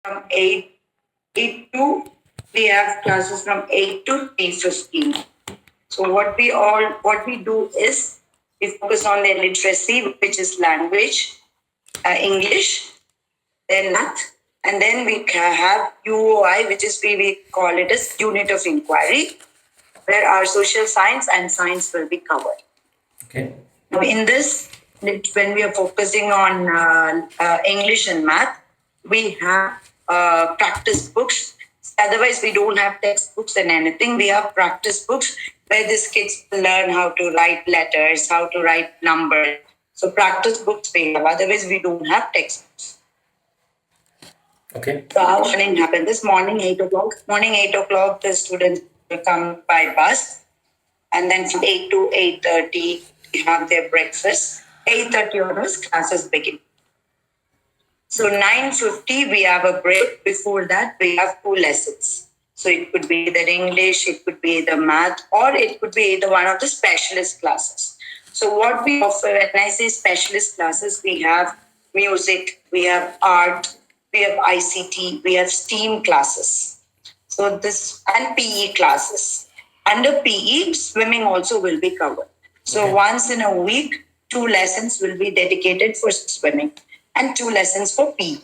from 8 to, we have classes from 8 to 3:15. So what we do is we focus on their literacy, which is language, English, then math, and then we have UOI, which is we call it as unit of inquiry, where our social science and science will be covered. Okay. Now, in this, when we are focusing on English and math, we have practice books. Otherwise, we don't have textbooks and anything. We have practice books where these kids learn how to write letters, how to write numbers. So practice books we have. Otherwise, we don't have textbooks. Okay. So how morning happened? This morning, 8 o'clock. Morning, 8 o'clock, the students will come by bus. And then from 8 to 8:30, we have their breakfast. 8:30 onwards, classes begin. So 9:50, we have a break. Before that, we have 2 lessons. So it could be either English, it could be either math, or it could be either one of the specialist classes. So what we offer, when I say specialist classes, we have music, we have art, we have ICT, we have STEAM classes. So this, and PE classes. Under PE, swimming also will be covered. So Okay. once in a week, 2 lessons will be dedicated for swimming and 2 lessons for PE,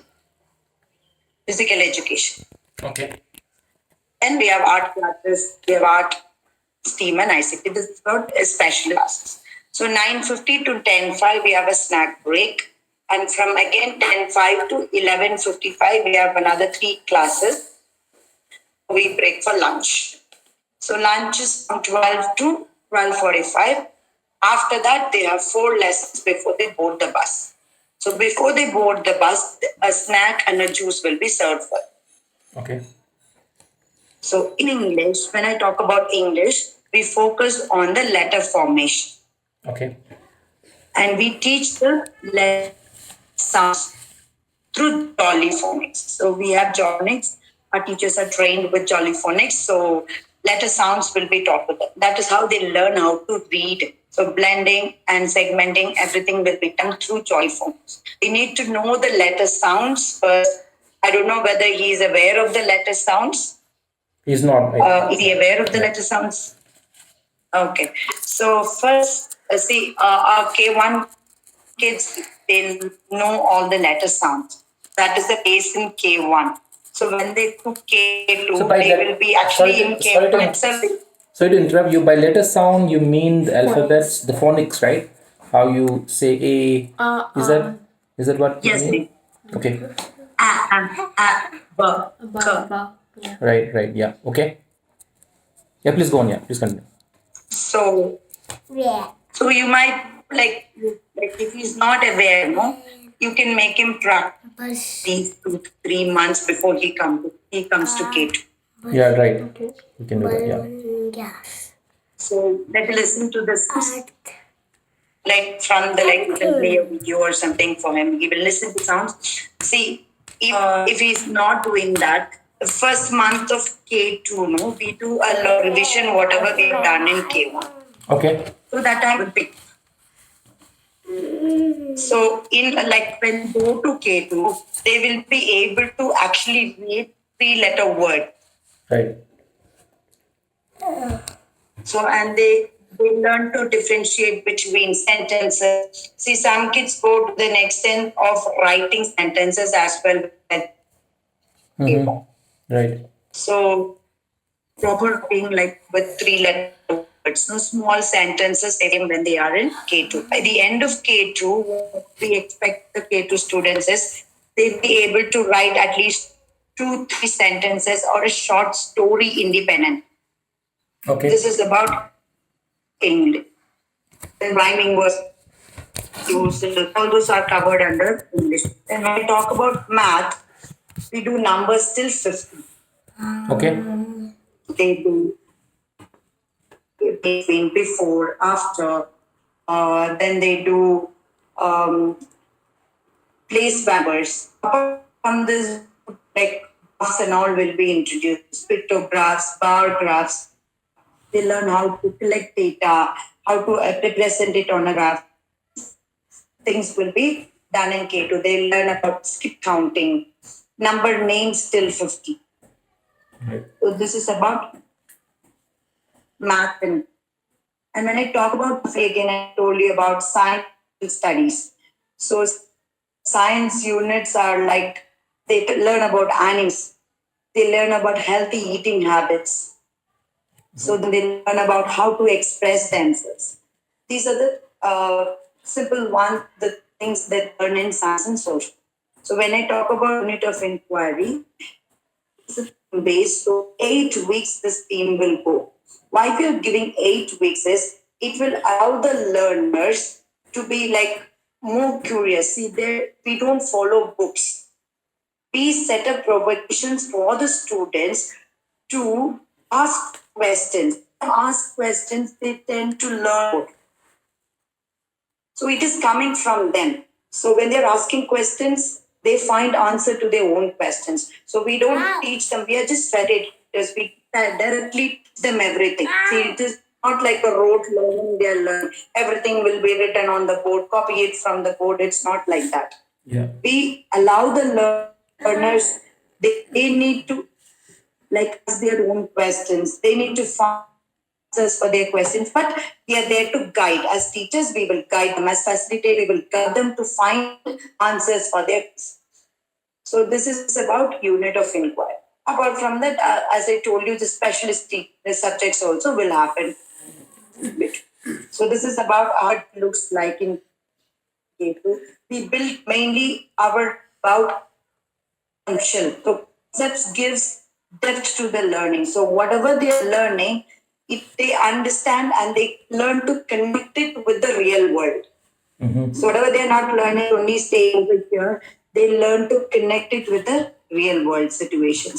physical education. Okay. And we have art classes, we have art, STEAM and ICT. This is about special classes. So 9:50 to 10:05, we have a snack break. And from again 10:05 to 11:55, we have another 3 classes. We break for lunch. So lunch is from 12 to 12:45. After that, they have 4 lessons before they board the bus. So before they board the bus, a snack and a juice will be served for them. Okay. So in English, when I talk about English, we focus on the letter formation. Okay. And we teach the letter sounds through jolly phonics. So we have phonics. Our teachers are trained with jolly phonics. So letter sounds will be taught to them. That is how they learn how to read. So blending and segmenting, everything will be done through jolly phonics. They need to know the letter sounds first. I don't know whether he is aware of the letter sounds. He's not. Is he aware of the letter sounds? Okay. So first, see, our K1 kids, they know all the letter sounds. That is the case in K1. So when they do K2, So by they that- will be actually in K1 itself. Sorry to interrupt you. By letter sound, you mean the alphabets, the phonics, right? How you say A. Is that what you Yes, mean? Okay. Yeah. Right. Yeah. Okay. Yeah. Please go on. Yeah. Please continue. So you might like if he's not aware, no, you can make him practice these 2-3 months before he comes to K2. Yeah. Right. You can do that. Yeah. So let listen to the sounds. Like from the you can play a video or something for him. He will listen to sounds. See, if he's not doing that, the first month of K2, no, we do a revision whatever we've done in K1. Okay. So that time would be. So in like when they go to K2, they will be able to actually read 3-letter word. Right. So and they learn to differentiate between sentences. See, some kids go to the extent of writing sentences as well. Mm-hmm. Right. So proper thing like with 3-letter words, no small sentences when they are in K2. By the end of K2, what we expect the K2 students is they'll be able to write at least 2-3 sentences or a short story independent. Okay. This is about English. Then rhyming words, all those are covered under English. Then when I talk about math, we do numbers till 50. Okay. They do between, before, after. Then they do place numbers. From this, like graphs and all will be introduced. Pictographs, bar graphs. They learn how to collect data, how to represent it on a graph. Things will be done in K2. They learn about skip counting. number names till 50. Right. So this is about math and when I talk about again, I told you about science studies. So science units are like they learn about animals, they learn about healthy eating habits. So then they learn about how to express themselves. These are the simple one, the things that learn in science and social. So when I talk about unit of inquiry, base. So 8 weeks this team will go. Why we are giving 8 weeks is it will allow the learners to be like more curious. See, there we don't follow books. We set up provocations for the students to ask questions. Ask questions, they tend to learn. So it is coming from them. So when they're asking questions, they find answer to their own questions. So we don't teach them. We are just facilitators. We directly teach them everything. See, it is not like a rote learning. They are learning. Everything will be written on the board. Copy it from the board. It's not like that. Yeah. We allow the learners. They need to like ask their own questions. They need to find answers for their questions, but we are there to guide. As teachers, we will guide them. As facilitators, we will guide them to find answers for their questions. So this is about unit of inquiry. Apart from that, as I told you, the specialist the subjects also will happen. So this is about how it looks like in K2. We build mainly our about potential. So concepts gives depth to the learning. So whatever they are learning, if they understand and they learn to connect it with the real world. So whatever they are not learning, only staying over here, they learn to connect it with the real world situations.